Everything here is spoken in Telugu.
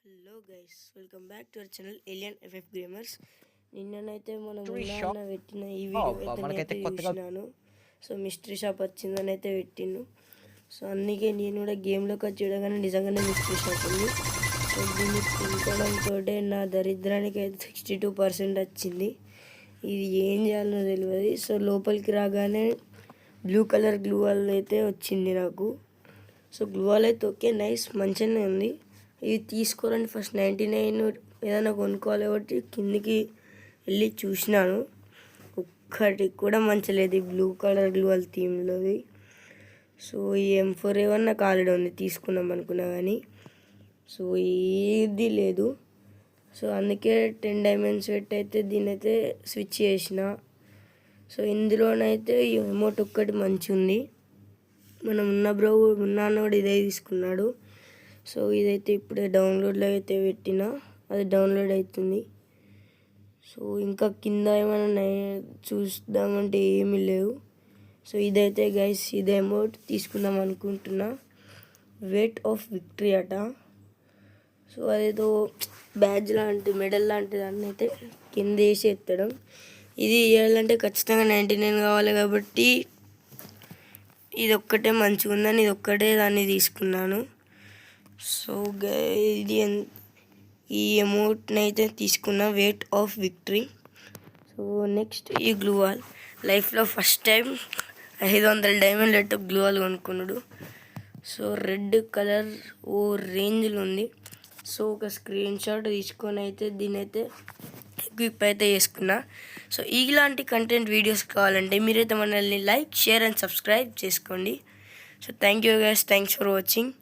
Hello guys, welcome back to our channel Alien FF Gamers. నిన్ననైతే మనం ఉన్న పెట్టిన ఈ వీడియో అయితే చూసినాను. సో మిస్టరీ షాప్ వచ్చిందని అయితే పెట్టిను. సో అందుకే నేను కూడా గేమ్లోకి వచ్చి చూడగానే నిజంగానే మిస్టరీ షాప్ ఉంది. సో దీన్ని తినడంతో నా దరిద్రానికి అయితే 62% వచ్చింది. ఇది ఏం చేయాలో తెలియదు. సో లోపలికి రాగానే బ్లూ కలర్ గ్లూ వాల్ అయితే వచ్చింది నాకు. సో గ్లూ వాల్ అయితే ఓకే, నైస్, మంచిగానే ఉంది. ఇది తీసుకోవాలని ఫస్ట్ 99 ఏదైనా కొనుక్కోవాలి కాబట్టి కిందికి వెళ్ళి చూసినాను. ఒక్కటి కూడా మంచి లేదు ఈ బ్లూ కలర్ గ్లూ వాల్ థీమ్లోది. సో ఈ M4A1 నాకు ఆల్రెడీ ఉంది, తీసుకున్నాం అనుకున్నా కానీ సో ఏది లేదు. సో అందుకే 10 డైమండ్స్ పెట్టి అయితే దీన్ని అయితే స్విచ్ చేసిన. సో ఇందులోనైతే ఈ ఎమోట్ ఒక్కటి మంచి ఉంది. మనం ఉన్నాను కూడా ఇదే తీసుకున్నాడు. సో ఇదైతే ఇప్పుడే డౌన్లోడ్లో అయితే పెట్టినా, అది డౌన్లోడ్ అవుతుంది. సో ఇంకా కింద ఏమైనా చూద్దామంటే ఏమీ లేవు. సో ఇదైతే గైస్, ఇదే అమౌంట్ తీసుకుందాం అనుకుంటున్నా. వెయిట్ ఆఫ్ విక్టరీ అట. సో అదేదో బ్యాడ్జ్ లాంటి మెడల్ లాంటి దాన్ని అయితే కింద వేసి ఎత్తడం. ఇది వేయాలంటే ఖచ్చితంగా 99 కావాలి కాబట్టి ఇది ఒక్కటే మంచిగా ఉందని ఇది ఒక్కటే దాన్ని తీసుకున్నాను. సో ఇది ఈ అమౌంట్ని అయితే తీసుకున్నా, weight of victory. So next ఈ గ్లూ వాల్. లైఫ్లో first time 500 diamond let glue wall కొనుక్కున్నాడు. సో రెడ్ కలర్ ఓ రేంజ్లో ఉంది. సో ఒక స్క్రీన్ షాట్ తీసుకొని అయితే దీని అయితే ఎక్విప్ అయితే చేసుకున్నా. సో ఇలాంటి కంటెంట్ వీడియోస్ కావాలంటే మీరైతే మనల్ని లైక్, షేర్ అండ్ సబ్స్క్రైబ్ చేసుకోండి. So thank you guys, thanks for watching.